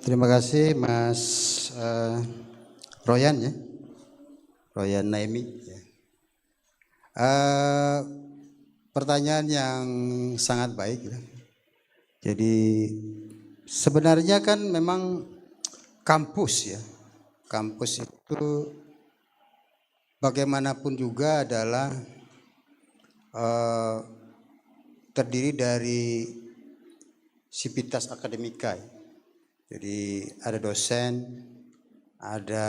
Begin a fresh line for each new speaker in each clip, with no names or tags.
Terima kasih Mas Royan ya, Royan Naimi. Ya. Pertanyaan yang sangat baik. Ya. Jadi sebenarnya kan memang kampus ya, kampus itu bagaimanapun juga adalah terdiri dari sivitas akademika. Ya. Jadi ada dosen, ada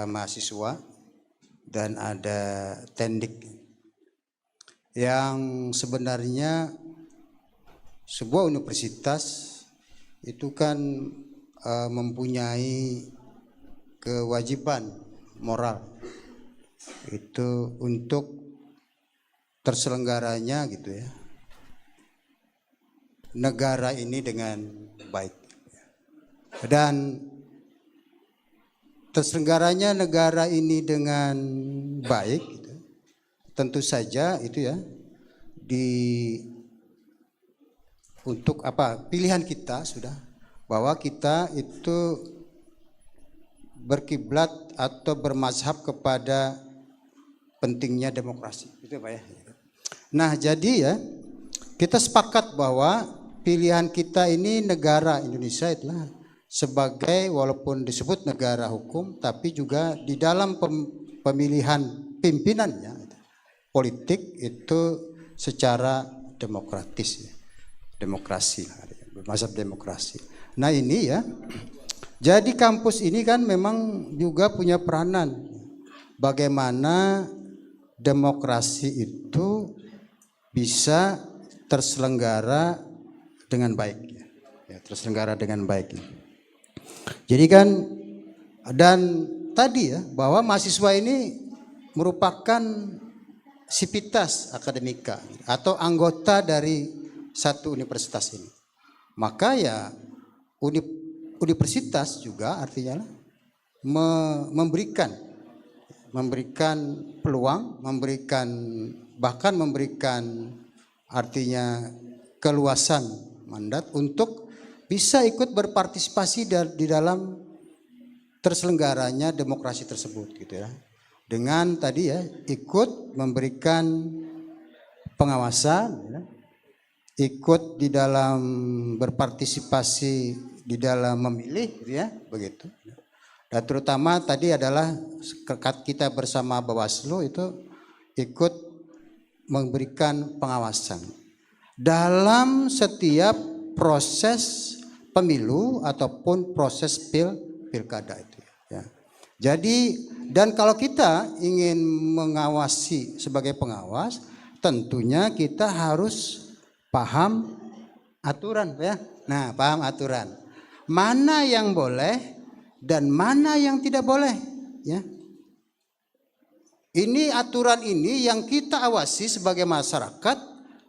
mahasiswa, dan ada tendik. Yang sebenarnya sebuah universitas itu kan mempunyai kewajiban moral itu untuk terselenggaranya gitu ya negara ini dengan baik. Dan terselenggaranya negara ini dengan baik gitu. Tentu saja itu ya untuk pilihan kita sudah bahwa kita itu berkiblat atau bermazhab kepada pentingnya demokrasi itu Pak ya. Nah jadi ya kita sepakat bahwa pilihan kita ini negara Indonesia itulah sebagai walaupun disebut negara hukum tapi juga di dalam pemilihan pimpinannya politik itu secara demokratis ya. Demokrasi, bermazhab demokrasi. Nah ini ya, jadi kampus ini kan memang juga punya peranan bagaimana demokrasi itu bisa terselenggara dengan baik, ya, terselenggara dengan baik. Jadi kan dan tadi ya bahwa mahasiswa ini merupakan sivitas akademika atau anggota dari satu universitas ini. Maka ya universitas juga artinya memberikan peluang, bahkan memberikan artinya keluasan mandat untuk bisa ikut berpartisipasi di dalam terselenggaranya demokrasi tersebut gitu ya. Dengan tadi ya ikut memberikan pengawasan ya, ikut di dalam berpartisipasi di dalam memilih gitu ya, begitu. Dan terutama tadi adalah kita bersama Bawaslu itu ikut memberikan pengawasan dalam setiap proses pemilu ataupun proses pilkada itu ya. Jadi dan kalau kita ingin mengawasi sebagai pengawas tentunya kita harus paham aturan ya. Nah, paham aturan. Mana yang boleh dan mana yang tidak boleh ya. Ini aturan ini yang kita awasi sebagai masyarakat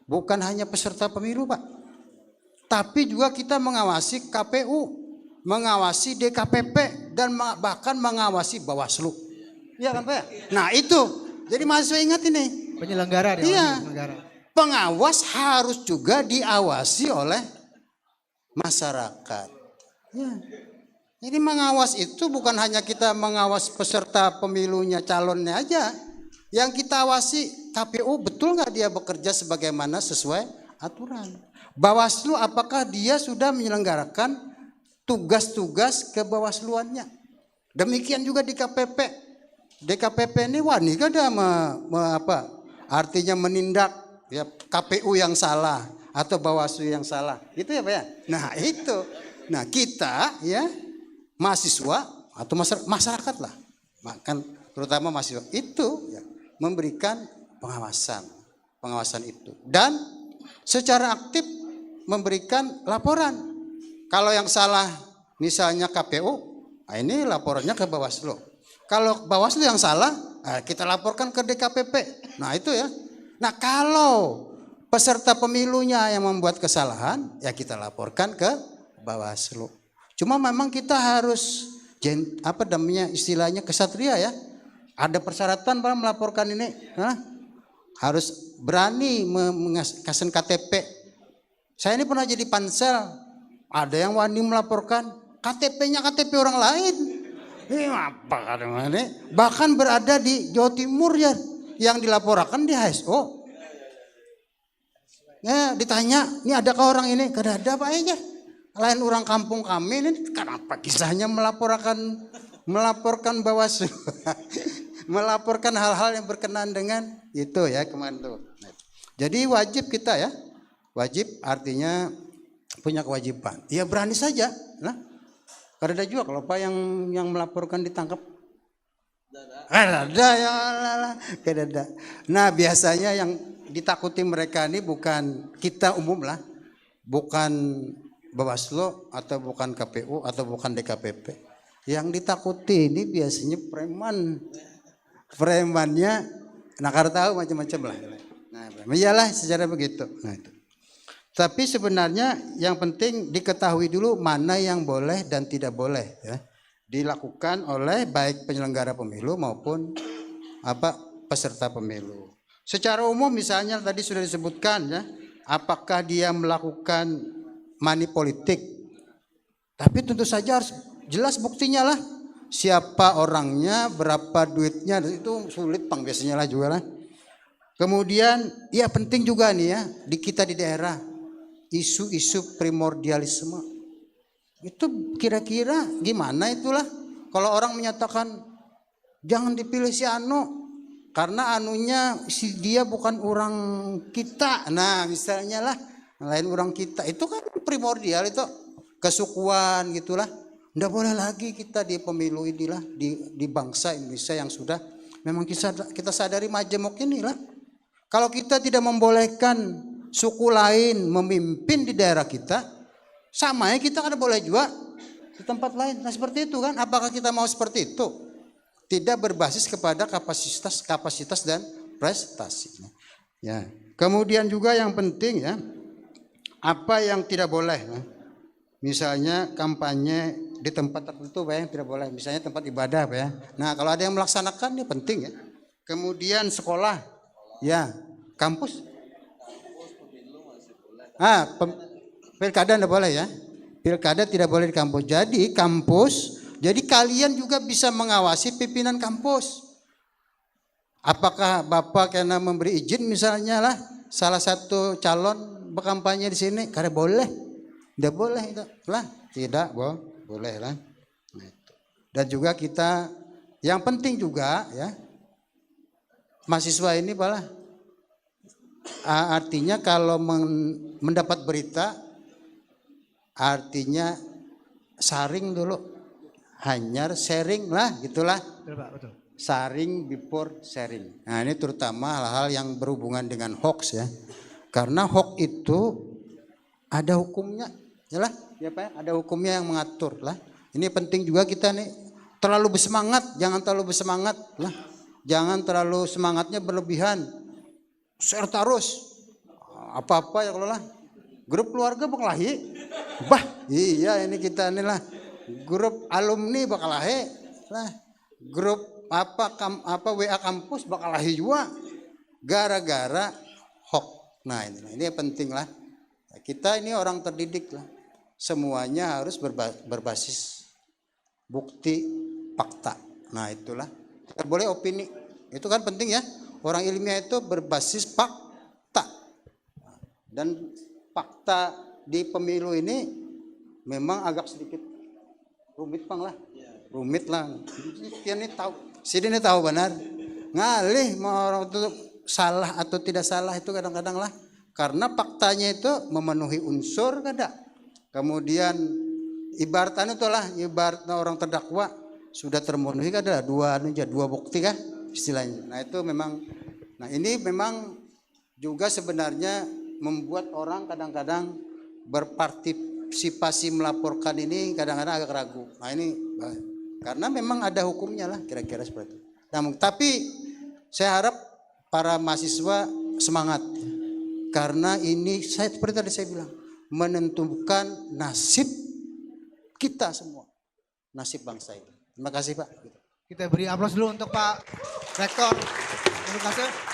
bukan hanya peserta pemilu, Pak. Tapi juga kita mengawasi KPU, mengawasi DKPP dan bahkan mengawasi Bawaslu. Iya kan Pak? Nah itu, jadi mahasiswa ingat ini.
Penyelenggara dia.
Iya. Pengawas harus juga diawasi oleh masyarakat. Ya. Jadi mengawas itu bukan hanya kita mengawas peserta pemilunya calonnya aja. Yang kita awasi KPU betul nggak dia bekerja sebagaimana sesuai aturan. Bawaslu apakah dia sudah menyelenggarakan tugas-tugas kebawasluannya. Demikian juga di KPP. DKPP ini wani kan dia artinya menindak ya KPU yang salah atau Bawaslu yang salah. Gitu ya Pak ya. Nah itu. Nah kita ya mahasiswa atau masyarakat lah. Kan terutama mahasiswa itu ya, memberikan pengawasan itu. Dan secara aktif memberikan laporan. Kalau yang salah misalnya KPU, nah ini laporannya ke Bawaslu. Kalau Bawaslu yang salah, kita laporkan ke DKPP. Nah itu ya. Nah kalau peserta pemilunya yang membuat kesalahan, ya kita laporkan ke Bawaslu. Cuma memang kita harus istilahnya kesatria ya. Ada persyaratan Pak melaporkan ini. Harus berani mengasih KTP. Saya ini pernah jadi pansel, ada yang wani melaporkan, KTP-nya KTP orang lain. Ini apa kadang-kadang? Bahkan berada di Jawa Timur ya, yang dilaporkan di HSO. Ya, ditanya, ini adakah orang ini? Kada ada Pak aja. Lain orang kampung kami ini, kenapa kisahnya melaporkan Bawaslu, melaporkan hal-hal yang berkenaan dengan itu ya kemarin tuh. Jadi wajib kita ya, wajib artinya punya kewajiban. Ya berani saja, nah. Karena ada juga kalau Pak yang melaporkan ditangkap. Ada ya, ada. Nah biasanya yang ditakuti mereka ini bukan kita umum lah, bukan Bawaslu atau bukan KPU atau bukan DKPP. Yang ditakuti ini biasanya preman, premannya nakar tahu macam-macam lah. Nah, iyalah secara begitu. Nah itu. Tapi sebenarnya yang penting diketahui dulu mana yang boleh dan tidak boleh ya, dilakukan oleh baik penyelenggara pemilu maupun peserta pemilu. Secara umum misalnya tadi sudah disebutkan ya, apakah dia melakukan money politik. Tapi tentu saja harus jelas buktinya lah. Siapa orangnya, berapa duitnya, itu sulit Bang biasanya lah juga lah. Kemudian ya penting juga nih ya, di kita di daerah isu-isu primordialisme itu kira-kira gimana itulah kalau orang menyatakan jangan dipilih si Anu karena anunya si dia bukan orang kita, nah misalnya lah lain orang kita, itu kan primordial, itu kesukuan gitulah. Nggak boleh lagi kita di pemilu inilah di bangsa Indonesia yang sudah memang kita sadari majemuk inilah. Kalau kita tidak membolehkan suku lain memimpin di daerah kita, sama ya kita kan boleh juga di tempat lain. Nah seperti itu kan, apakah kita mau seperti itu? Tidak berbasis kepada kapasitas dan prestasi. Ya. Kemudian juga yang penting ya, apa yang tidak boleh? Ya. Misalnya kampanye di tempat tertentu Pak yang tidak boleh, misalnya tempat ibadah Pak ya. Nah kalau ada yang melaksanakan ini penting ya. Kemudian sekolah, ya kampus. Pilkada tidak boleh ya. Pilkada tidak boleh di kampus. Jadi kampus, jadi kalian juga bisa mengawasi pimpinan kampus. Apakah Bapak karena memberi izin misalnya lah salah satu calon berkampanye di sini, karena boleh, tidak boleh itu lah, tidak boleh lah. Dan juga kita, yang penting juga ya, mahasiswa ini malah artinya kalau mendapat berita artinya saring dulu, hanya sharing lah gitulah. Betul. Saring before sharing. Nah ini terutama hal-hal yang berhubungan dengan hoax ya, karena hoax itu ada hukumnya ya lah ya Pak, ada hukumnya yang mengatur lah. Ini penting juga kita nih, terlalu bersemangat jangan terlalu bersemangat lah, jangan terlalu semangatnya berlebihan. Share terus apa-apa ya kalau lah grup keluarga bakalahi bah iya ini kita inilah grup alumni bakalahi lah, grup apa WA kampus bakalahi juga gara-gara hoax. Nah ini penting lah, kita ini orang terdidik lah, semuanya harus berbasis bukti fakta. Nah itulah, tidak boleh opini, itu kan penting ya. Orang ilmiah itu berbasis fakta, dan fakta di pemilu ini memang agak sedikit rumit Bang lah, rumit lah. Ini tahu, sini tahu benar, ngalih mau orang itu salah atau tidak salah itu kadang-kadang lah, karena faktanya itu memenuhi unsur kada. Kemudian ibaratnya itulah, ibaratnya orang terdakwa sudah termenuhi kada dua bukti kan istilahnya. Nah itu memang, nah ini memang juga sebenarnya membuat orang kadang-kadang berpartisipasi melaporkan ini kadang-kadang agak ragu. Nah ini karena memang ada hukumnya lah kira-kira seperti itu. Nah, tapi saya harap para mahasiswa semangat karena ini saya seperti tadi saya bilang menentukan nasib kita semua, nasib bangsa ini. Terima kasih Pak.
Kita beri aplaus dulu untuk Pak Rektor. Terima kasih.